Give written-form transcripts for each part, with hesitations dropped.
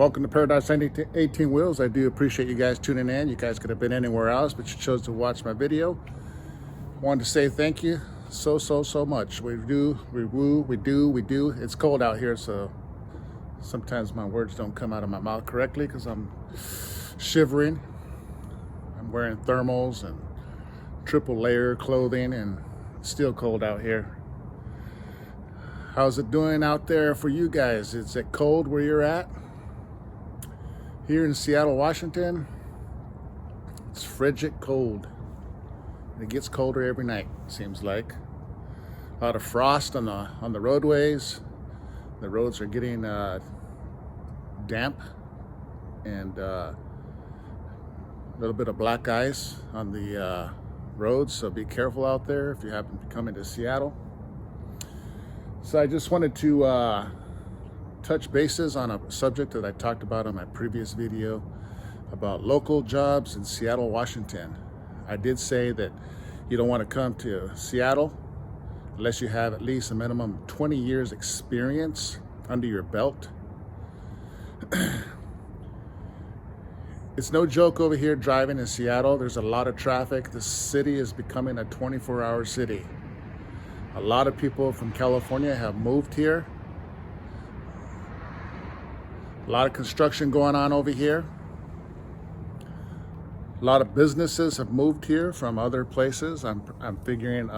Welcome to Paradise 18 Wheels. I do appreciate you guys tuning in. You guys could have been anywhere else, but you chose to watch my video. Wanted to say thank you so much. We do. It's cold out here, so sometimes my words don't come out of my mouth correctly because I'm shivering. I'm wearing thermals and triple layer clothing, and it's still cold out here. How's it doing out there for you guys? Is it cold where you're at? Here in Seattle, Washington, it's frigid cold. It gets colder every night, seems like. A lot of frost on the roadways. The roads are getting damp, and a little bit of black ice on the roads, so be careful out there if you happen to come into Seattle. So I just wanted to touch bases on a subject that I talked about on my previous video about local jobs in Seattle, Washington. I did say that you don't want to come to Seattle unless you have at least a minimum of 20 years experience under your belt. It's no joke over here driving in Seattle. There's a lot of traffic. The city is becoming a 24-hour city. A lot of people from California have moved here. A lot of construction going on over here. A lot of businesses have moved here from other places. I'm figuring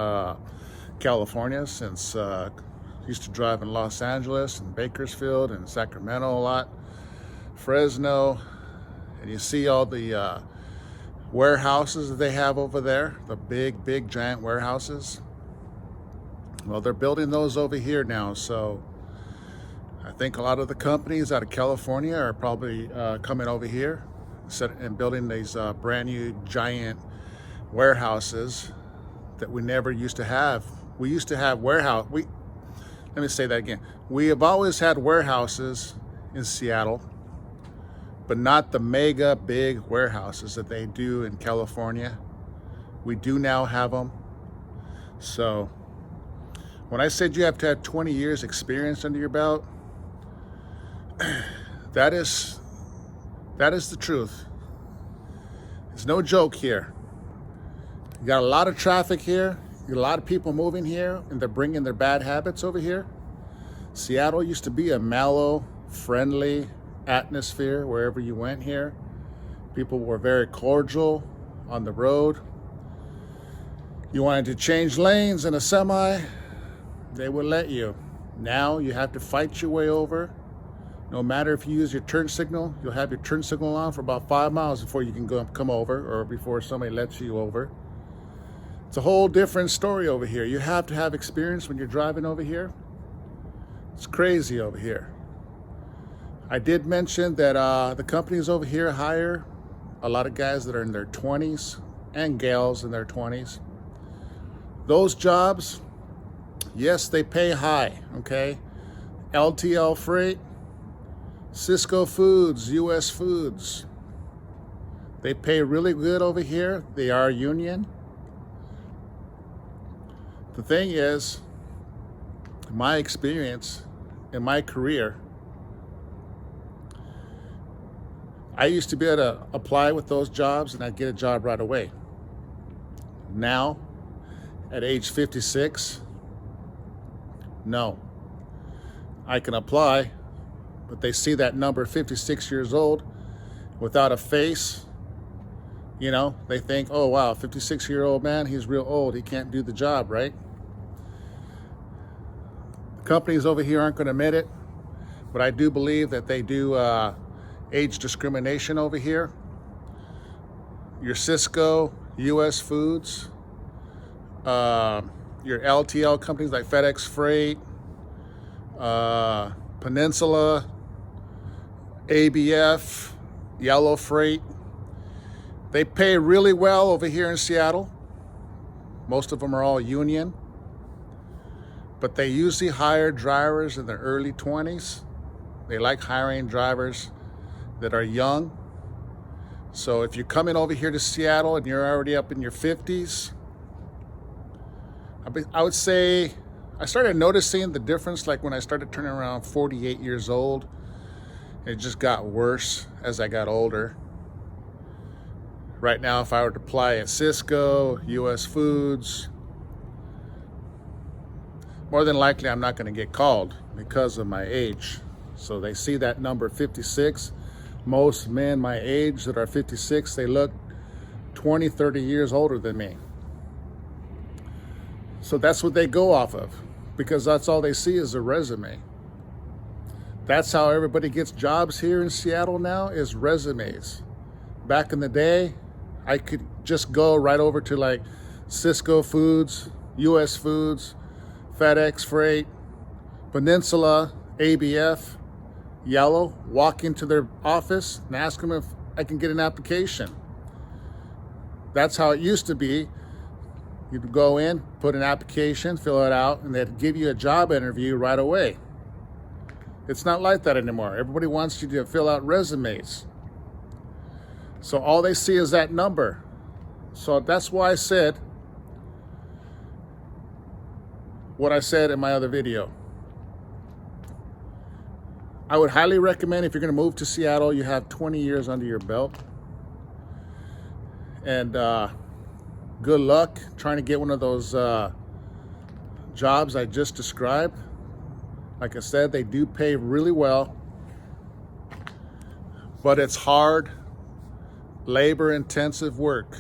California, since I used to drive in Los Angeles and Bakersfield and Sacramento a lot, Fresno, and you see all the warehouses that they have over there, the big giant warehouses. Well, they're building those over here now, so I think a lot of the companies out of California are probably coming over here and building these brand new giant warehouses that we never used to have. We used to have let me say that again. We have always had warehouses in Seattle, but not the mega big warehouses that they do in California. We do now have them. So when I said you have to have 20 years experience under your belt, that is the truth. There's no joke here. You got a lot of traffic here. You got a lot of people moving here, and they're bringing their bad habits over here. Seattle used to be a mellow, friendly atmosphere wherever you went here. People were very cordial on the road. You wanted to change lanes in a semi, they would let you. Now you have to fight your way over. No matter if you use your turn signal, you'll have your turn signal on for about 5 miles before you can come over, or before somebody lets you over. It's a whole different story over here. You have to have experience when you're driving over here. It's crazy over here. I did mention that the companies over here hire a lot of guys that are in their 20s and gals in their 20s. Those jobs, yes, they pay high, okay? LTL Freight, Cisco Foods, US Foods. They pay really good over here. They are union. The thing is, my experience in my career, I used to be able to apply with those jobs and I'd get a job right away. Now, at age 56, no. I can apply, but they see that number, 56 years old, without a face. You know, they think, oh wow, 56-year-old man, he's real old, he can't do the job, right? The companies over here aren't going to admit it, but I do believe that they do age discrimination over here. Your Cisco, US Foods, your LTL companies like FedEx Freight, Peninsula, ABF, Yellow Freight. They pay really well over here in Seattle. Most of them are all union, but they usually hire drivers in their early 20s. They like hiring drivers that are young. So if you're coming over here to Seattle and you're already up in your 50s, I would say I started noticing the difference like when I started turning around 48 years old. It just got worse as I got older. Right now, if I were to apply at Cisco, US Foods, more than likely I'm not going to get called because of my age. So they see that number 56. Most men my age that are 56, they look 20, 30 years older than me. So that's what they go off of, because that's all they see is a resume. That's how everybody gets jobs here in Seattle now, is resumes. Back in the day, I could just go right over to like Cisco Foods, US Foods, FedEx Freight, Peninsula, ABF, Yellow, walk into their office and ask them if I can get an application. That's how it used to be. You'd go in, put an application, fill it out, and they'd give you a job interview right away. It's not like that anymore. Everybody wants you to fill out resumes. So all they see is that number. So that's why I said what I said in my other video. I would highly recommend, if you're going to move to Seattle, you have 20 years under your belt. And good luck trying to get one of those jobs I just described. Like I said, they do pay really well, but it's hard, labor-intensive work.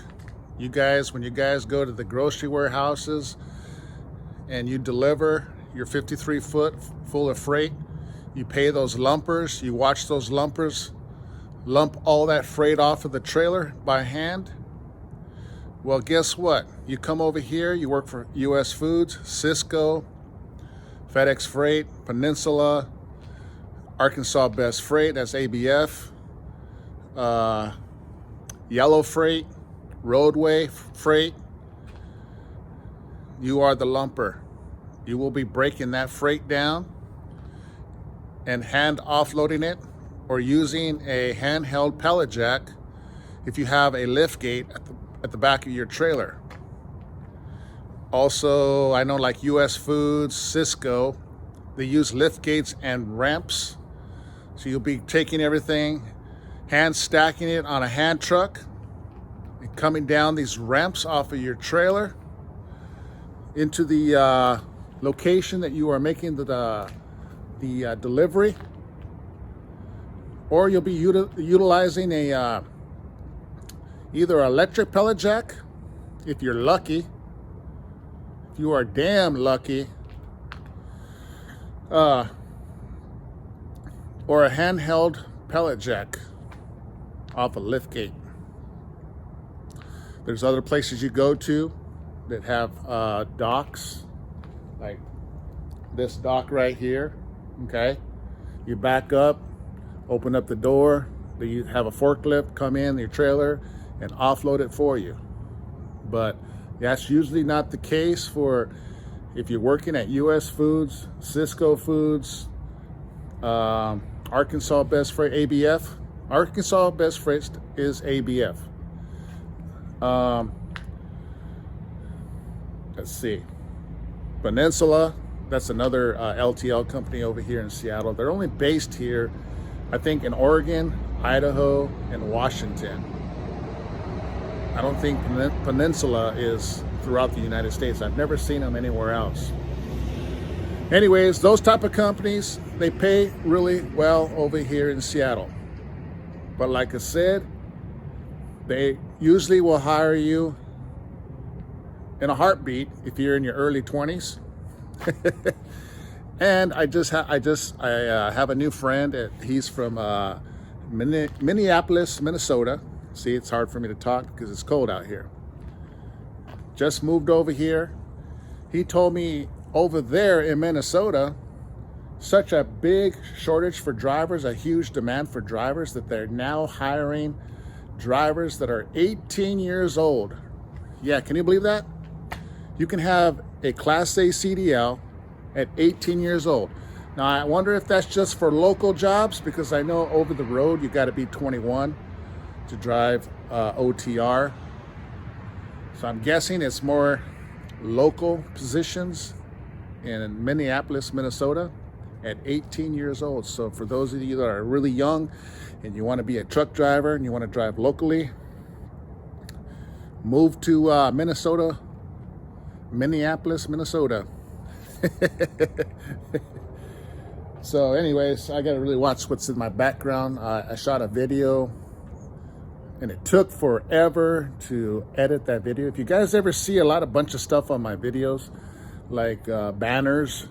You guys, when you guys go to the grocery warehouses and you deliver your 53-foot full of freight, you pay those lumpers, you watch those lumpers lump all that freight off of the trailer by hand. Well, guess what? You come over here, you work for US Foods, Cisco, FedEx Freight, Peninsula, Arkansas Best Freight, that's ABF, Yellow Freight, Roadway Freight. You are the lumper. You will be breaking that freight down and hand offloading it, or using a handheld pallet jack if you have a lift gate at the back of your trailer. Also, I know like US Foods, Cisco, they use lift gates and ramps. So you'll be taking everything, hand stacking it on a hand truck, and coming down these ramps off of your trailer into the location that you are making the delivery. Or you'll be utilizing a either electric pallet jack, if you're lucky. If you are damn lucky, or a handheld pallet jack off a lift gate. There's other places you go to that have docks, like this dock right here. Okay, you back up, open up the door, you have a forklift come in your trailer and offload it for you. But that's usually not the case for if you're working at US Foods, Cisco Foods, Arkansas Best Freight, ABF. Arkansas Best Freight is ABF. Let's see. Peninsula, that's another LTL company over here in Seattle. They're only based here, I think, in Oregon, Idaho, and Washington. I don't think Peninsula is throughout the United States. I've never seen them anywhere else. Anyways, those type of companies, they pay really well over here in Seattle. But like I said, they usually will hire you in a heartbeat if you're in your early 20s. And I have a new friend. He's from Minneapolis, Minnesota. See, it's hard for me to talk because it's cold out here. Just moved over here. He told me over there in Minnesota, such a big shortage for drivers, a huge demand for drivers, that they're now hiring drivers that are 18 years old. Yeah, can you believe that? You can have a Class A CDL at 18 years old. Now, I wonder if that's just for local jobs, because I know over the road you got to be 21 to drive OTR. So I'm guessing it's more local positions in Minneapolis, Minnesota. at 18 years old. So for those of you that are really young and you want to be a truck driver and you want to drive locally, move to Minneapolis, Minnesota. So anyways, I gotta really watch what's in my background. I shot a video and it took forever to edit that video. If you guys ever see a bunch of stuff on my videos, like banners,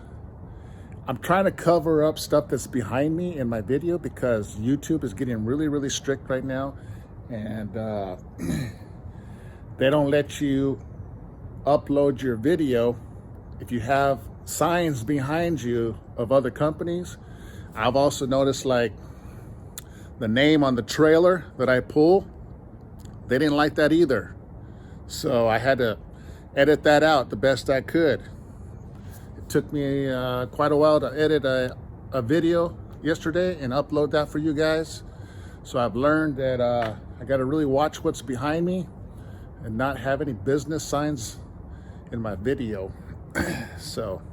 I'm trying to cover up stuff that's behind me in my video because YouTube is getting really, really strict right now. And they don't let you upload your video if you have signs behind you of other companies. I've also noticed like the name on the trailer that I pull, they didn't like that either. So I had to edit that out the best I could. It took me quite a while to edit a video yesterday and upload that for you guys. So I've learned that I got to really watch what's behind me and not have any business signs in my video. So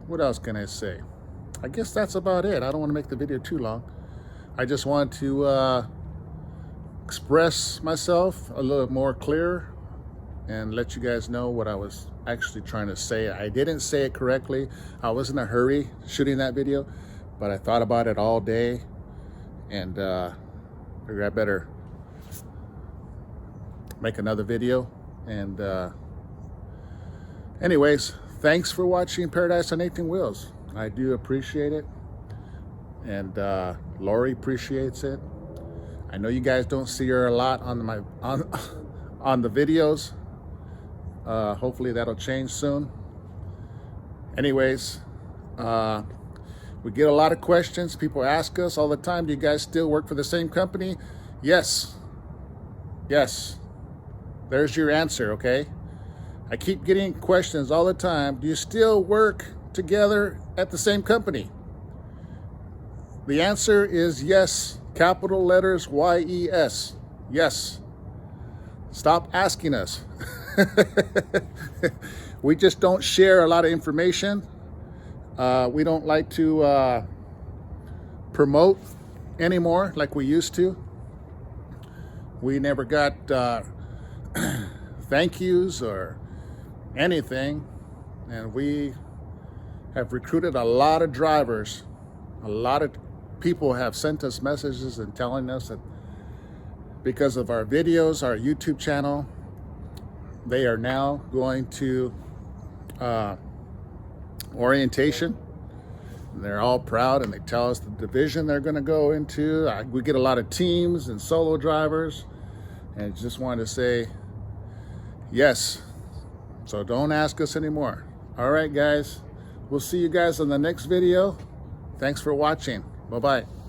what else can I say? I guess that's about it. I don't want to make the video too long. I just want to express myself a little more clear and let you guys know what I was actually trying to say. I didn't say it correctly. I was in a hurry shooting that video, but I thought about it all day and figured I better make another video. And anyways, thanks for watching Paradise on 18 Wheels. I do appreciate it, and Lori appreciates it. I know you guys don't see her a lot on the videos. Hopefully that'll change soon. Anyways, we get a lot of questions. People ask us all the time, do you guys still work for the same company? Yes. Yes. There's your answer, okay? I keep getting questions all the time. Do you still work together at the same company? The answer is yes. Capital letters Y-E-S. Yes. Stop asking us. We just don't share a lot of information. We don't like to promote anymore like we used to. We never got thank yous or anything, and we have recruited a lot of drivers. A lot of people have sent us messages and telling us that because of our videos, our YouTube channel, they are now going to orientation. And they're all proud and they tell us the division they're going to go into. We get a lot of teams and solo drivers, and just wanted to say yes. So don't ask us anymore. All right, guys. We'll see you guys on the next video. Thanks for watching. Bye-bye.